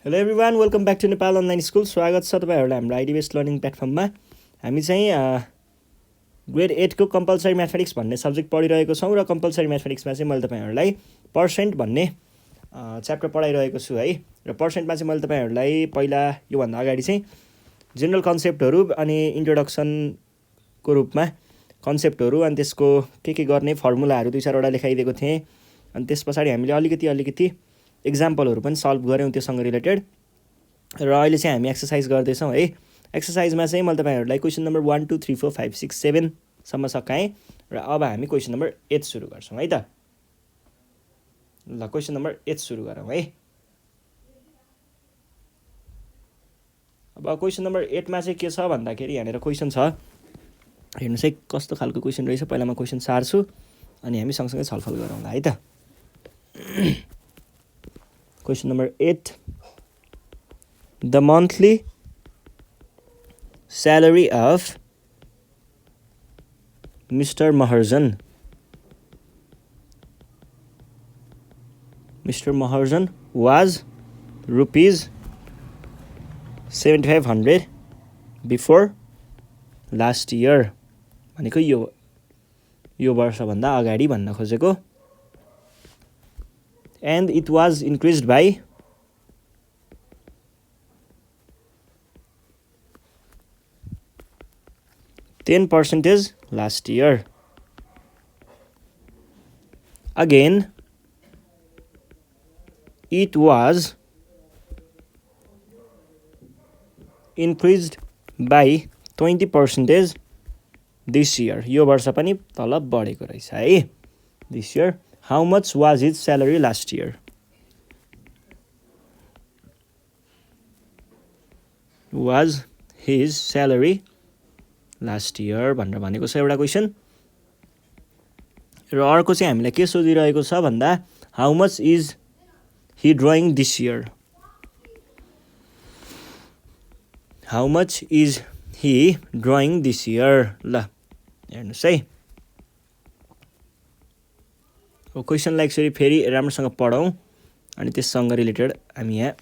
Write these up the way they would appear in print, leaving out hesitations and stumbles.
Hello everyone, welcome back to Nepal online school. स्वागत छ तपाईँहरूलाई हाम्रो आइडी बेस्ड लर्निङ प्लेटफर्ममा। हामी चाहिँ ग्रेड 8 को कम्पलसरी म्याथमेटिक्स भन्ने सब्जेक्ट पढिरहेको छौँ र कम्पलसरी म्याथमेटिक्समा चाहिँ मैले तपाईँहरूलाई पर्सेन्ट भन्ने च्याप्टर पढाइरहेको छु है। र पर्सेन्टमा चाहिँ मैले तपाईँहरूलाई पहिला योभन्दा अगाडि चाहिँ जेनरल कन्सेप्टहरू अनि इन्ट्रोडक्सनको रूपमा कन्सेप्टहरू अनि त्यसको के गर्ने फर्मुलाहरू 2-4वटा लेखाइदिएको थिएँ। अनि त्यस पछाडि हामीले अलिकति एक्जाम्पलहरू पनि सल्भ गऱ्यौँ त्योसँग रिलेटेड। र अहिले चाहिँ हामी एक्सर्साइज गर्दैछौँ है। एक्सर्साइजमा चाहिँ मैले तपाईँहरूलाई क्वेसन नम्बर 1 2 3 4 5 6 7 सम्म सकाएँ र अब हामी क्वेसन नम्बर 8 सुरु गर्छौँ है त। ल क्वेसन नम्बर 8 सुरु गरौँ है। अब क्वेसन नम्बर 8 मा चाहिँ के छ भन्दाखेरि यहाँनिर क्वेसन छ, हेर्नुहोस् है कस्तो खालको क्वेसन रहेछ। पहिला म क्वेसन सार्छु अनि हामी सँगसँगै छलफल गरौँला है त। Question number 8. The monthly salary of Mr. Mahajan was rupees 7,500 before last year. भनेको यो वर्षभन्दा अगाडि भन्न खोजेको। And it was increased by 10% last year. Again, it was increased by 20% this year. यो वर्ष पनि तलब बढेको रहेछ है। This year. How much was his salary last year? Was his salary last year भनेर भनेको छ एउटा क्वेसन। र अर्को चाहिँ हामीलाई के सोधिरहेको छ भन्दा how much is he drawing this year? How much is he drawing this year? ल हेर्नुहोस् है, क्वेसनलाई एकचोटि फेरि राम्रोसँग पढौँ अनि त्यससँग रिलेटेड हामी यहाँ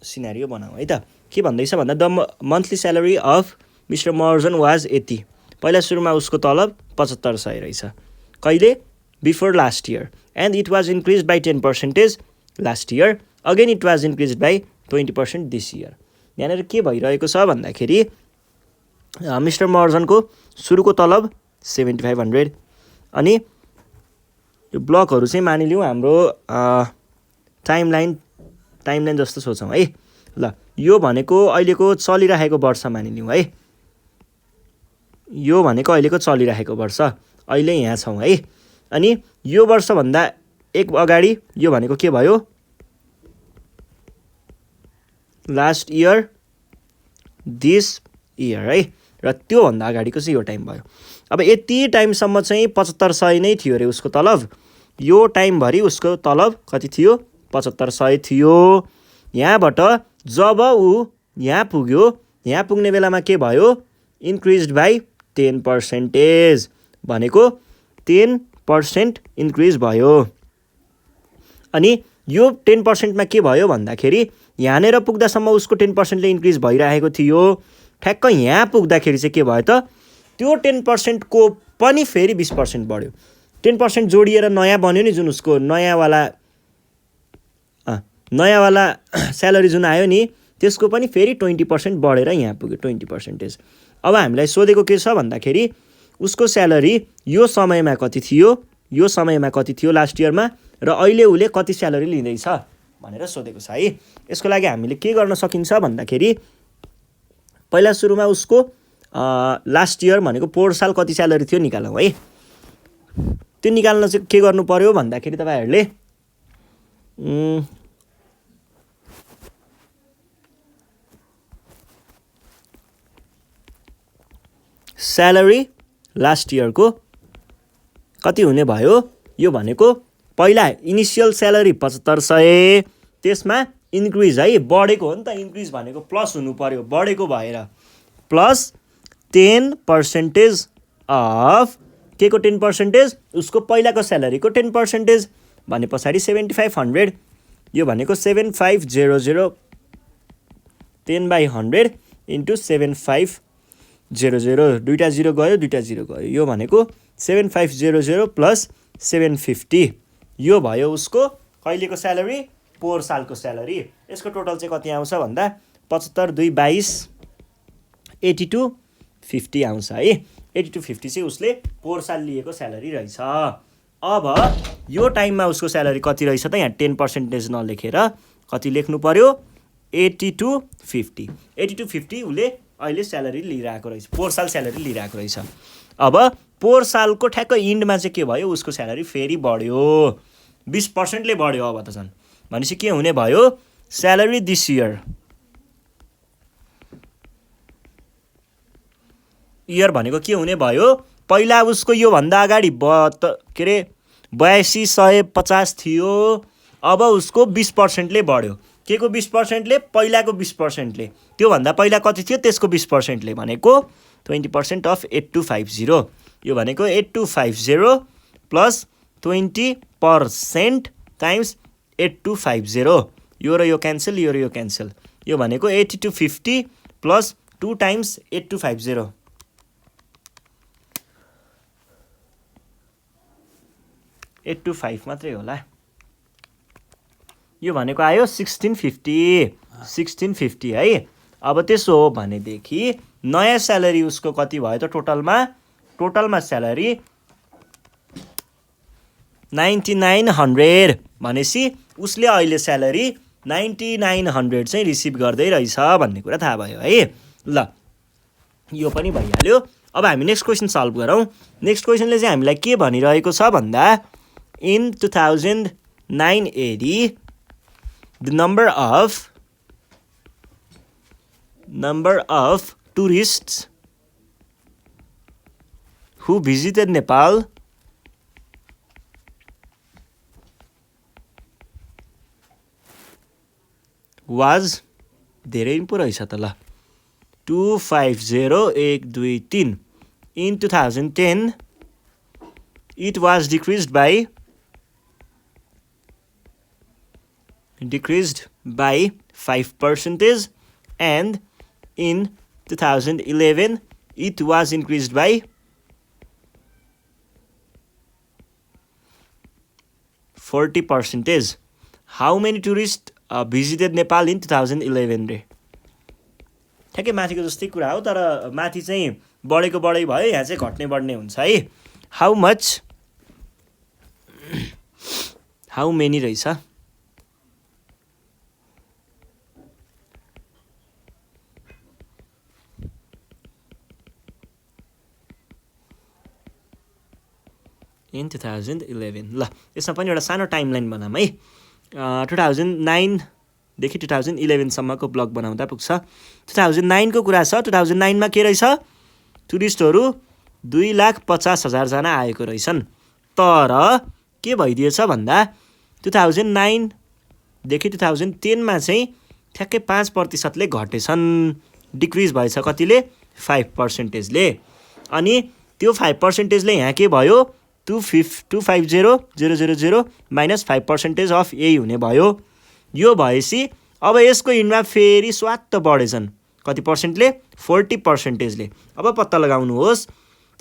सिनारियो बनाऊँ है त। के भन्दैछ भन्दा the monthly salary of mister Maharjan was यति। पहिला सुरुमा उसको तलब 7500 रहेछ। कहिले? Before last year. And it was increase by 10% last year. Again it was increase by 20% this year. यहाँनिर के भइरहेको छ भन्दाखेरि मिस्टर महर्जनको सुरुको तलब 7500 अनि यो ब्लकहरू चाहिँ मानिलिउँ हाम्रो टाइमलाइन जस्तो सोचौँ है। ल यो भनेको अहिलेको चलिरहेको वर्ष मानिलिउँ है। यो भनेको अहिलेको चलिरहेको वर्ष, अहिले यहाँ छौँ है। अनि यो वर्षभन्दा एक अगाडि यो भनेको के भयो? लास्ट इयर, दिस इयर है। र त्योभन्दा अगाडिको चाहिँ यो टाइम भयो। अब यति टाइमसम्म चाहिँ 7500 नै थियो अरे उसको तलब। यो टाइमभरि उसको तलब कति थियो? 7500 थियो। यहाँबाट जब ऊ यहाँ पुग्यो, यहाँ पुग्ने बेलामा के भयो? इन्क्रिज बाई 10% भनेको 10% इन्क्रिज भयो। अनि यो 10%मा के भयो भन्दाखेरि यहाँनिर पुग्दासम्म उसको 10%ले इन्क्रिज भइरहेको थियो। ठ्याक्क यहाँ पुग्दाखेरि चाहिँ के भयो त? त्यो 10% को पनि फेरि 20% बढ्यो। 10% जोडिएर नयाँ बन्यो नि, जुन उसको नयाँवाला स्यालेरी जुन आयो नि, त्यसको पनि फेरि 20% बढेर यहाँ पुग्यो 20%। अब हामीलाई सोधेको के छ भन्दाखेरि उसको स्यालेरी यो समयमा कति थियो लास्ट इयरमा, र अहिले उसले कति स्यालेरी लिँदैछ भनेर सोधेको छ है। यसको लागि हामीले के गर्न सकिन्छ भन्दाखेरि पहिला सुरुमा उसको लास्ट इयर भनेको पोहोर साल कति स्यालेरी थियो निकालौँ है। त्यो निकाल्न चाहिँ के गर्नु पर्यो भन्दाखेरि तपाईँहरूले स्यालेरी लास्ट इयरको कति हुने भयो? यो भनेको पहिला इनिसियल स्यालेरी 7500, त्यसमा इन्क्रिज है, बढेको हो नि त। इन्क्रिज भनेको प्लस हुनु पर्यो, बढेको भएर प्लस 10% अफ के को 10%? उसको पहिलाको स्यालेरीको 10% भने पछाडि 7500। यो भनेको 7500 10/100 इन्टु 7500 दुईटा जिरो गयो दुईटा जिरो गयो यो भनेको 7500 प्लस 750 यो भयो उसको कहिलेको स्यालेरी 4 सालको स्यालेरी यसको टोटल चाहिँ कति आउँछ भन्दा 75 2 22 8250 आउँछ है 8250 चाहिँ उसले 4 साल लिएको स्यालेरी रहेछ अब यो टाइममा उसको स्यालेरी कति रहेछ त यहाँ 10% नलेखेर कति लेख्नु पर्यो 8250 8250 उसले अहिले स्यालेरी लिइरहेको रहेछ 4 साल स्यालेरी लिइरहेको रहेछ अब 4 सालको ठ्याक्क इन्डमा चाहिँ के भयो उसको स्यालेरी फेरि बढ्यो 20% ले बढ्यो अब त झन् भनेपछि के हुने भयो स्यालेरी दिस इयर भनेको के हुने भयो पहिला उसको यो भन्दा अगाडि के रे 8250 थियो अब उसको 20% ले बढ्यो के को 20% ले पहिलाको 20% ले त्यो भन्दा पहिला कति थियो त्यसको 20% ले भनेको 20% अफ 8250 यो भनेको 8250 प्लस 20% टाइम्स 8250 यो र यो क्यान्सल यो र यो क्यान्सल यो भनेको 8250 प्लस 2 टाइम्स 8250 825 मात्रै होला यो भनेको आयो 1650 है अब त्यसो हो भनेदेखि नयाँ स्यालेरी उसको कति भयो त टोटलमा स्यालेरी 9900 भनेपछि उसले अहिले स्यालेरी 9900 चाहिँ रिसिभ गर्दै रहेछ भन्ने कुरा थाहा भयो है ल यो पनि भइहाल्यो अब हामी नेक्स्ट क्वेसन सल्भ गरौँ नेक्स्ट क्वेसनले चाहिँ हामीलाई के भनिरहेको छ भन्दा in 2009 AD the number of tourists who visited Nepal was धेरै पो रहेछ त ल 250123 in 2010 it was decreased by 5% and in 2011 it was increased by 40%. How many tourists visited Nepal in 2011 रे ठ्याक्कै माथिको जस्तै कुरा हो तर माथि चाहिँ बढेको बढै भयो यहाँ चाहिँ घट्ने बढ्ने हुन्छ है how many रहेछ in 2011 ल यसमा पनि एउटा सानो टाइमलाइन बनाऊँ है 2009 देखि 2011 सम्मको ब्लग बनाउँदा पुग्छ 2009 को कुरा छ 2009 मा के रहेछ टुरिस्टहरू 2,50,000 जना आएको रहेछन् तर के भइदिएछ भन्दा 2009 देखि 2010 मा चाहिँ ठ्याक्कै 5% ले घटेछन् डिक्रिज भएछ कतिले 5% ले अनि त्यो 5% ले यहाँ के भयो 250,000 माइनस 5% अफ यही हुने भयो यो भएपछि अब यसको इन्डमा फेरि स्वात्त बढेछन् कति पर्सेन्टले 40% ले अब पत्ता लगाउनुहोस्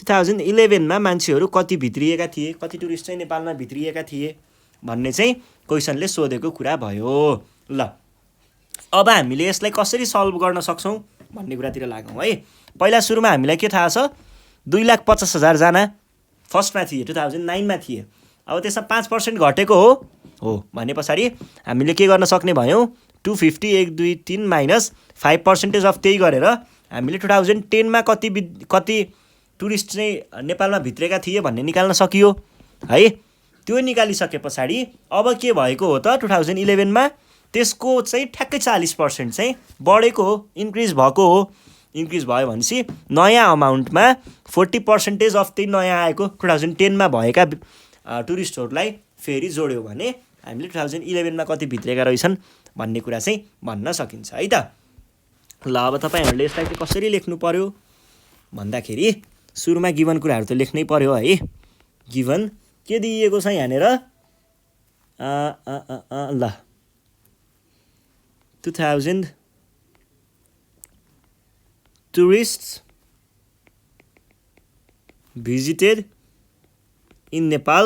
2011 मा मान्छेहरू कति भित्रिएका थिए कति टुरिस्ट चाहिँ नेपालमा भित्रिएका थिए भन्ने चाहिँ क्वेसनले सोधेको कुरा भयो ल अब हामीले यसलाई कसरी सल्भ गर्न सक्छौं भन्ने कुरातिर लागौं है पहिला सुरुमा हामीलाई के थाहा छ 2,50,000 जना फर्स्टमा थिए 2009 मा थिए अब त्यसमा 5% घटेको हो भने पछाडी हामीले के गर्न सक्ने भयौं 250 1 2 3 माइनस 5% अफ त्यही गरेर हामीले 2010 मा कति टुरिस्ट चाहिँ नेपालमा भित्रेका थिए भन्ने निकाल्न सकियो है त्यो निकालिसके पछाडी अब के भएको हो त 2011 मा त्यसको चाहिँ ठ्याक्कै 40% चाहिँ बढेको हो इन्क्रिज भएको हो इन्क्रिज भयो भनेपछि नयाँ अमाउन्टमा 40% अफ त्यही नयाँ आएको 2010 मा भएका टुरिस्टहरूलाई फेरि जोड्यो भने हामीले 2011 मा कति भित्रेका रहेछन् भन्ने कुरा चाहिँ भन्न सकिन्छ है त ल अब तपाईहरुले यसलाई चाहिँ कसरी लेख्नु पर्यो भन्दाखेरि सुरुमा गिवन कुराहरु त लेख्नै पर्यो है गिवन के दिएको छ यहाँनेर ल 2009 टुरिस्ट्स भिजिटेड इन नेपाल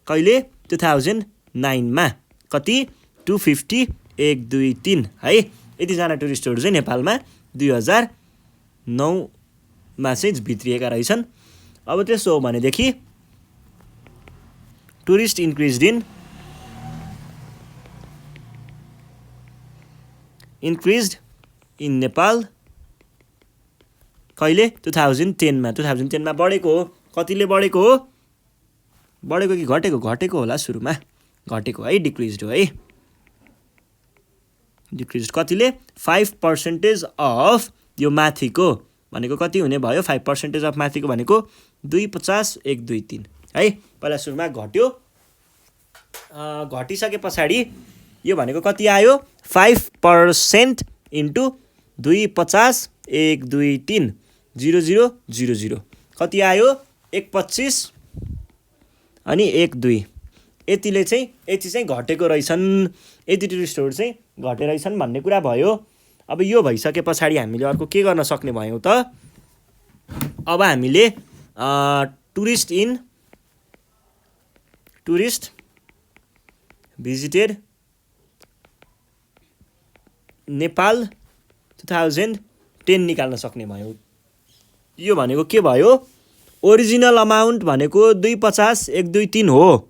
कहिले 2009 मा कति 250 1 2 3 है यतिजना टुरिस्टहरू चाहिँ नेपालमा 2009 मा चाहिँ भित्रिएका रहेछन्। अब त्यसो हो भनेदेखि टुरिस्ट इन्क्रिज्ड इन नेपाल कहिले 2010 मा बढेको हो। कतिले बढेको हो बढेको कि घटेको होला सुरुमा घटेको है डिक्रिज्ड हो है डिक्रिज्ड कतिले 5% अफ यो माथिको भनेको कति हुने भयो 5% अफ माथिको भनेको 250 1 2 3 है पहिला सुरुमा घट्यो घटिसके पछाडि यो भनेको कति आयो 5% इन्टु 250 1 2 3 0 0 0 0 कति आयो 125 अनि 1 2 यति चाहिँ घटेको रहेछन् यति टुरिस्टहरू चाहिँ घटेर रहेछन् भन्ने कुरा भयो। अब यो भइसके पछाडि हामीले अर्को के गर्न सक्ने भयौँ त अब हामीले टुरिस्ट भिजिटेड नेपाल 2010 निकाल्न सक्ने भयौँ। यो भनेको के भयो ओरिजिनल अमाउन्ट भनेको 250 1 2 3 हो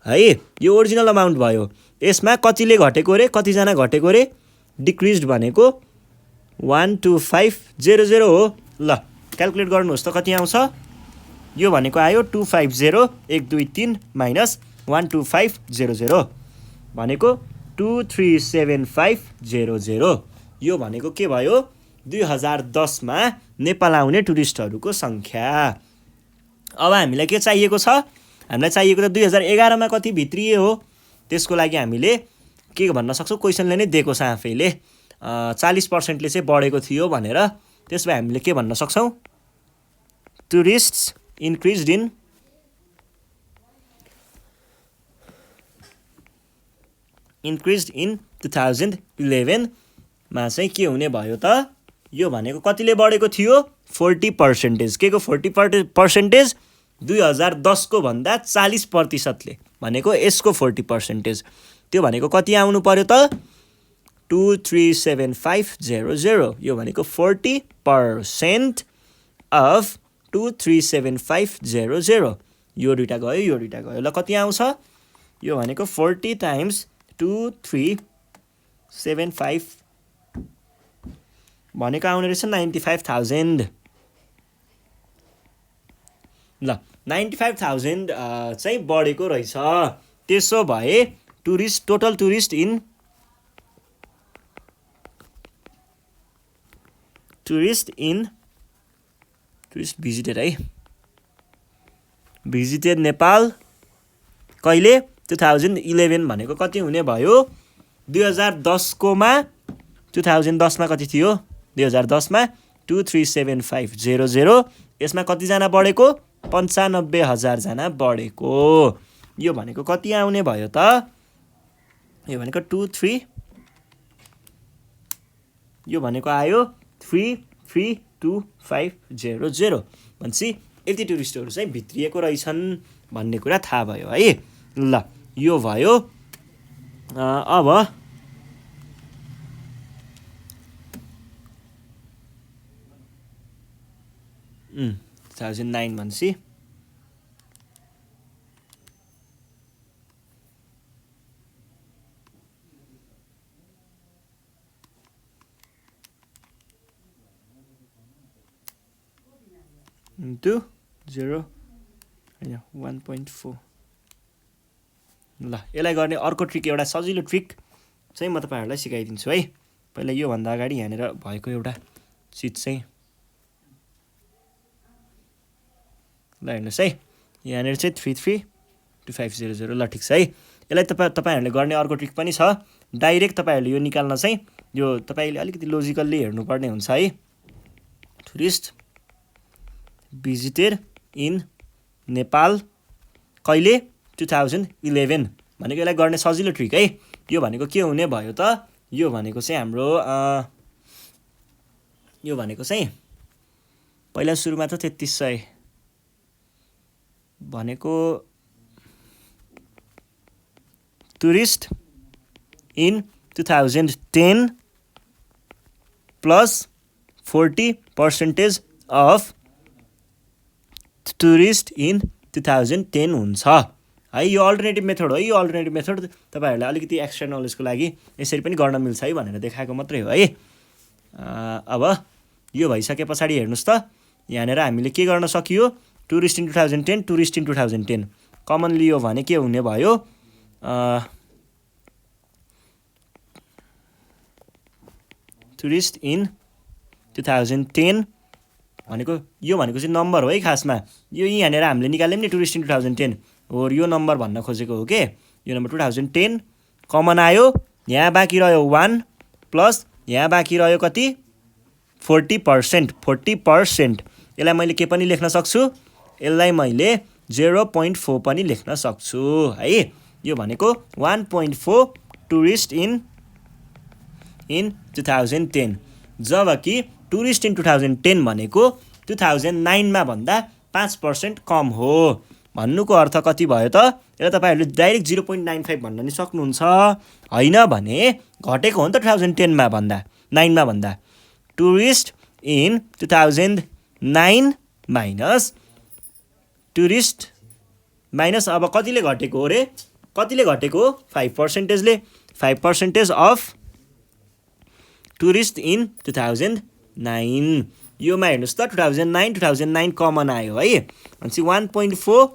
है यो ओरिजिनल अमाउन्ट भयो। यसमा कतिले घटेको रे कतिजना घटेको रे डिक्रिज्ड भनेको 12500 हो। ल क्याल्कुलेट गर्नुहोस् त कति आउँछ यो भनेको आयो 250 1 2 3 माइनस 12500 भनेको 237,500 यो भनेको के भयो 2010 मा नेपाल आउने टुरिस्टहरूको संख्या। अब हामीलाई के चाहिएको छ हामीलाई चाहिएको त 2011 मा कति भित्रिए हो त्यसको लागि हामीले के भन्न सक्छौँ क्वेसनले नै दिएको छ आफैले 40% ले चाहिँ बढेको थियो भनेर त्यसमा हामीले के भन्न सक्छौँ टुरिस्ट्स इन्क्रिज्ड इन 2011 मा चाहिँ के हुने भयो त यो भनेको कतिले बढेको थियो 40% के को 40% 2010 को भन्दा 40% ले भनेको यसको 40% त्यो भनेको कति आउनु पर्यो त 237,500 यो भनेको 40% अफ 237,500 यो दुईटा गयो ल कति आउँछ यो भनेको 40 टाइम्स 2375 भनेको आउने रहेछ 95,000 ल 95,000 चाहिँ बढेको रहेछ। त्यसो भए टोटल टुरिस्ट भिजिटेड है भिजिटेड नेपाल कहिले 2011 भनेको कति हुने भयो 2010 को मा 2010 मा कति थियो 2010 मा 237,500 यसमा कतिजना बढेको 95,000 जना बढेको यो भनेको कति आउने भयो त यो भनेको 23 यो भनेको आयो 332,500 भनेपछि यति टुरिस्टहरू चाहिँ भित्रिएको रहेछन् भन्ने कुरा थाहा भयो है। ल यो भयो अब 2009 भनेपछि into 0 हैन 1.4 ल यसलाई गर्ने अर्को ट्रिक एउटा सजिलो ट्रिक चाहिँ म तपाईहरुलाई सिकाइदिन्छु है। पहिला यो भन्दा अगाडि यहाँनेर भएको एउटा चिज चाहिँ ल हेर्नुस् है यहाँनेर चाहिँ 332500 ल ठीक छ है। यसलाई तपाईहरुले गर्ने अर्को ट्रिक पनि छ डाइरेक्ट तपाईहरुले यो निकाल्न चाहिँ यो तपाईले अलिकति लजिकल्ली हेर्नुपर्ने हुन्छ है। टुरिस्ट भिजिटेड इन नेपाल कहिले 2011 भनेको यसलाई गर्ने सजिलो ट्रिक है। यो भनेको के हुने भयो त यो भनेको चाहिँ हाम्रो यो भनेको चाहिँ पहिला सुरुमा त 3300 भनेको tourist in 2010 plus 40% of tourist in 2010 हुन्छ है। यो अल्टरनेटिभ मेथड हो। यो अल्टरनेटिभ मेथड तपाईँहरूलाई अलिकति एक्स्ट्रा नलेजको लागि यसरी पनि गर्न मिल्छ है भनेर देखाएको मात्रै हो है। अब यो भइसके पछाडि हेर्नुहोस् त, यहाँनिर हामीले के गर्न सकियो, टुरिस्ट इन 2010 टुरिस्ट इन 2010 कमन लियो भने के हुने भयो, टुरिस्ट इन 2010 भनेको यो भनेको चाहिँ नम्बर हो है खासमा। यो यहाँनिर हामीले निकाल्यौँ नि टुरिस्ट इन 2010 हो, यो नम्बर भन्न खोजेको हो के। यो नम्बर 2010 कमन आयो, यहाँ बाँकी रह्यो 1 प्लस यहाँ बाँकी रह्यो कति 40%। यसलाई मैले के पनि लेख्न सक्छु, यसलाई मैले 0.4 पनि लेख्न सक्छु है। यो भनेको 1.4 टुरिस्ट इन 2010, जबकि टुरिस्ट इन 2010 भनेको 2009 मा भन्दा 5% कम हो। भन्नुको अर्थ कति भयो त, यसलाई तपाईँहरूले डाइरेक्ट 0.95 भन्न नि सक्नुहुन्छ, होइन भने घटेको हो नि त 2010 मा भन्दा 9 मा भन्दा। Tourist in 2009 minus tourist minus अब कतिले घटेको हो रे, कतिले घटेको 5%ले, 5% अफ टुरिस्ट इन 2009। योमा हेर्नुहोस् त 2009 कमन आयो है, भनेपछि 1.4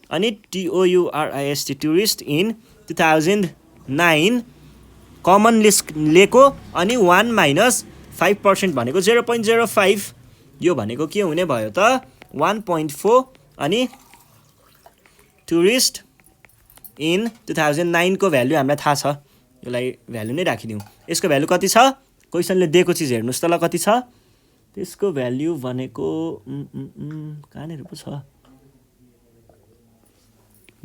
अनि TOURIST टुरिस्ट इन 2009 कमन लिएको अनि 1 माइनस 5% भनेको 0.05। यो भनेको के हुने भयो त 1.4 अनि टुरिस्ट इन 2009 को भ्यालु हामीलाई थाहा छ, यसलाई भ्यालु नै राखिदिउँ। यसको भ्यालु कति छ, क्वेसनले दिएको चिज हेर्नुहोस् त ल कति छ, त्यसको भ्यालु भनेको कहाँनिर पो छ,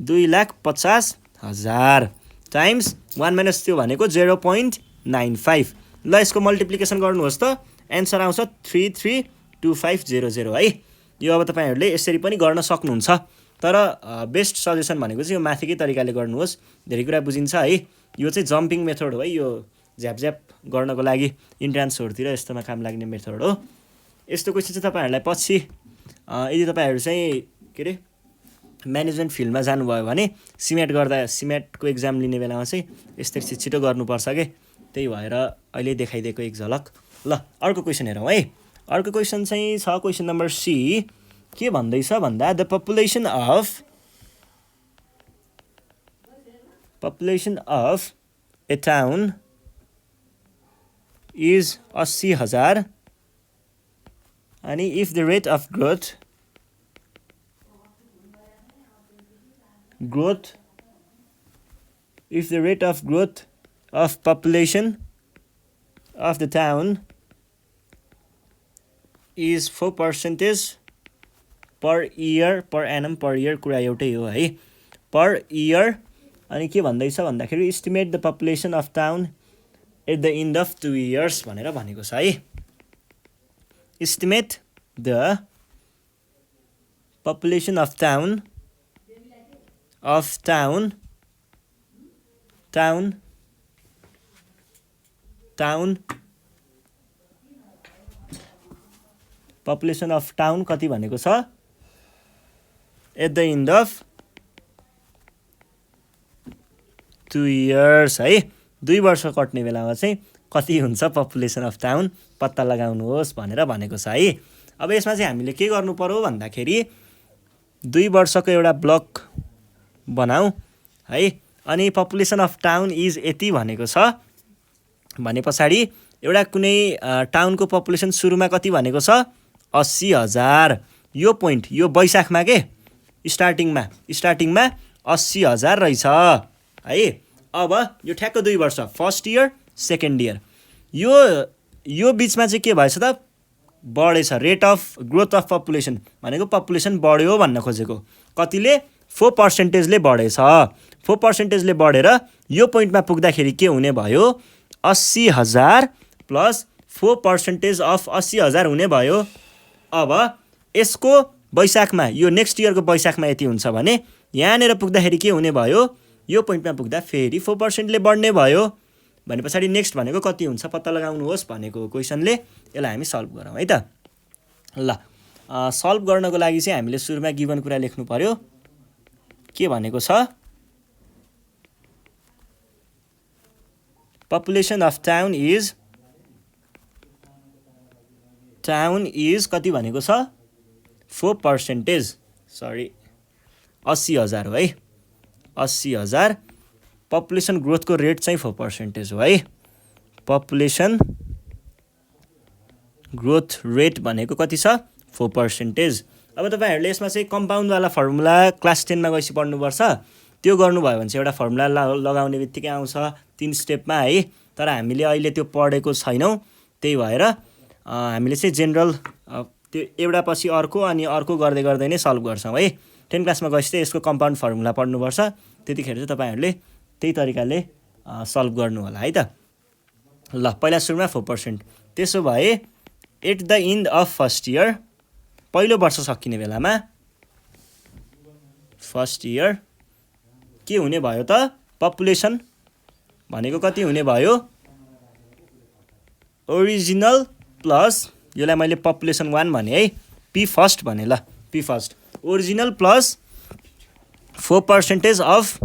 2,50,000 टाइम्स 1 माइनस त्यो भनेको 0.95। ल यसको मल्टिप्लिकेसन गर्नुहोस् त, एन्सर आउँछ 332500 है। यो अब तपाईँहरूले यसरी पनि गर्न सक्नुहुन्छ, तर बेस्ट सजेसन भनेको चाहिँ यो माथिकै तरिकाले गर्नुहोस्, धेरै कुरा बुझिन्छ है। यो चाहिँ जम्पिङ मेथड हो है, यो झ्यापझ्याप गर्नको लागि इन्ट्रान्सहरूतिर यस्तोमा काम लाग्ने मेथड हो। यस्तो क्वेसन चाहिँ तपाईँहरूलाई पछि यदि तपाईँहरू चाहिँ के अरे म्यानेजमेन्ट फिल्डमा जानुभयो भने सिमेट गर्दा सिमेटको एक्जाम लिने बेलामा चाहिँ यस्तै छिटो गर्नुपर्छ के, त्यही भएर अहिले देखाइदिएको एक झलक। ल अर्को क्वेसन हेरौँ है। अर्को क्वेसन चाहिँ छ क्वेसन नम्बर सी, के भन्दैछ भन्दा the population of A town is 80,000 अनि if the rate of growth of population of the town is 4% per year, per annum, per year कुरा एउटै हो है, per year। अनि के भन्दैछ भन्दाखेरि estimate the population of town at the end of 2 years भनेर भनेको छ है। estimate the population of town population of town कति भनेको छ at the end of 2 years है। 2 वर्ष कट्ने बेलामा चाहिँ कति हुन्छ पपुलेसन अफ टाउन पत्ता लगाउनुहोस् भनेर भनेको छ है। अब यसमा चाहिँ हामीले के गर्नु पर्यो भन्दाखेरि 2 वर्षको एउटा ब्लक बनाऊ है, अनि पपुलेसन अफ टाउन इज यति भनेको छ भने पछाडि एउटा कुनै टाउनको पपुलेसन सुरुमा कति भनेको छ 80,000। यो पोइन्ट यो वैशाखमा के स्टार्टिङमा 80,000 रहेछ है। अब यो ठ्याक्क 2 वर्ष, फर्स्ट इयर सेकेन्ड इयर, यो बिचमा चाहिँ के भएछ त बढेछ, rate of growth of population भनेको पपुलेसन बढ्यो भन्न खोजेको, कतिले 4%ले बढेछ। 4%ले बढेर यो पोइन्टमा पुग्दाखेरि के हुने भयो 80,000 प्लस 4% अफ 80,000 हुने भयो। अब यसको वैशाखमा यो नेक्स्ट इयरको वैशाखमा यति हुन्छ भने यहाँनिर पुग्दाखेरि के हुने भयो, यो पोइन्टमा पुग्दा फेरि 4%ले बढ्ने भयो भने पछाडि नेक्स्ट भनेको कति हुन्छ पत्ता लगाउनुहोस् भनेको क्वेसनले। यसलाई हामी सल्भ गरौँ है त। ल सल्भ गर्नको लागि चाहिँ हामीले सुरुमा गिभन कुरा लेख्नु पर्यो। के भनेको छ, पपुलेसन अफ टाउन इज कति भनेको छ 4%, सरी 80,000 हो है, 80,000। पपुलेसन ग्रोथको रेट चाहिँ 4% हो है। पपुलेसन ग्रोथ रेट भनेको कति छ 4%। अब तपाईहरूले यसमा चाहिँ कम्पाउन्डवाला फर्मुला क्लास 10 मा गएपछि पढ्नुपर्छ। त्यो गर्नुभयो भने चाहिँ एउटा फर्मुला लगाउने बित्तिकै आउँछ 3 स्टेपमा है। तर हामीले अहिले त्यो पढेको छैनौँ, त्यही भएर हामीले चाहिँ जेनरल त्यो एउटा पछि अर्को अनि अर्को गर्दै गर्दै नै सल्भ गर्छौँ है। 10 क्लासमा गएपछि चाहिँ यसको कम्पाउन्ड फर्मुला पढ्नुपर्छ, त्यतिखेर चाहिँ तपाईँहरूले त्यही तरिकाले सल्भ गर्नु होला है त। ल पहिला सुरुमा 4%, त्यसो भए at the end of first year, पहिलो वर्ष सकिने बेलामा फर्स्ट इयर के हुने भयो त, पपुलेसन भनेको कति हुने भयो, ओरिजिनल प्लस, यसलाई मैले पपुलेसन 1 भने है, पी फर्स्ट भने ल, P first original plus 4% of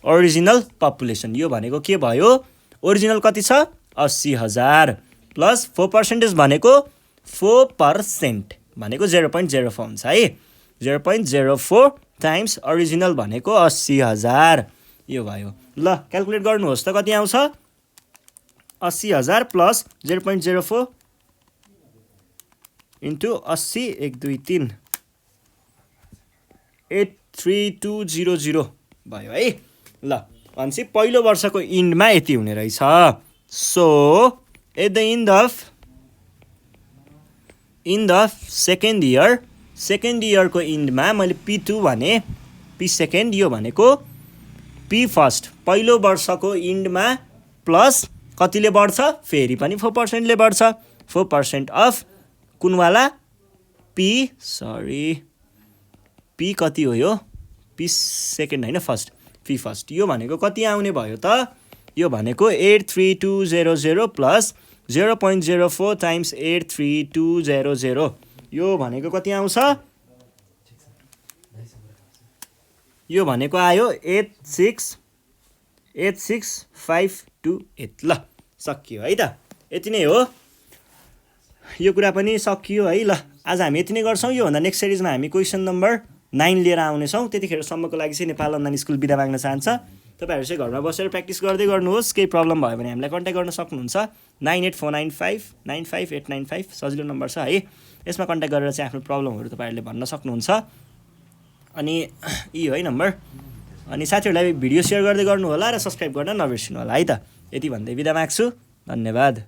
original population. यो भनेको के भयो, ओरिजिनल कति छ 80,000 प्लस 4% भनेको 4% भनेको 0.04 हुन्छ है। 0.04 टाइम्स ओरिजिनल भनेको 80,000 यो भयो। ल क्याल्कुलेट गर्नुहोस् त कति आउँछ, 80,000 प्लस 0.04 इन्टु 80 1 2 3 83200 भयो है। ल भनेपछि पहिलो वर्षको इन्डमा यति हुने रहेछ। So at the end of second इयरको इन्डमा मैले P2 भने, P सेकेन्ड यो भनेको P फर्स्ट पहिलो वर्षको इन्डमा प्लस कतिले बढ्छ, फेरि पनि 4%ले बढ्छ। 4% अफ कुनवाला P, सरी P कति हो यो, P सेकेन्ड होइन फर्स्ट, P फर्स्ट। यो भनेको कति आउने भयो त, यो भनेको 83200 प्लस 0.04 टाइम्स 83200, यो भनेको कति आउँछ, यो भनेको आयो 86528। ल सकियो है त, यति नै हो, यो कुरा पनि सकियो है। ल आज हामी यति नै गर्छौँ। योभन्दा नेक्स्ट सिरिजमा हामी क्वेसन नम्बर 9 लिएर आउनेछौँ। त्यतिखेरसम्मको लागि चाहिँ नेपाल अनलाइन स्कुल बिदा माग्न चाहन्छ। तपाईँहरू चाहिँ घरमा बसेर प्र्याक्टिस गर्दै गर्नुहोस्। केही प्रब्लम भयो भने हामीलाई कन्ट्याक्ट गर्न सक्नुहुन्छ 9849595895, सजिलो नम्बर छ है। यसमा कन्ट्याक्ट गरेर चाहिँ आफ्नो प्रब्लमहरू तपाईँहरूले भन्न सक्नुहुन्छ। अनि यही है नम्बर। अनि साथीहरूलाई भिडियो सेयर गर्दै गर्नु होला र सब्सक्राइब गर्न नबिर्सिनु होला है त। यति भन्दै बिदा माग्छु, धन्यवाद।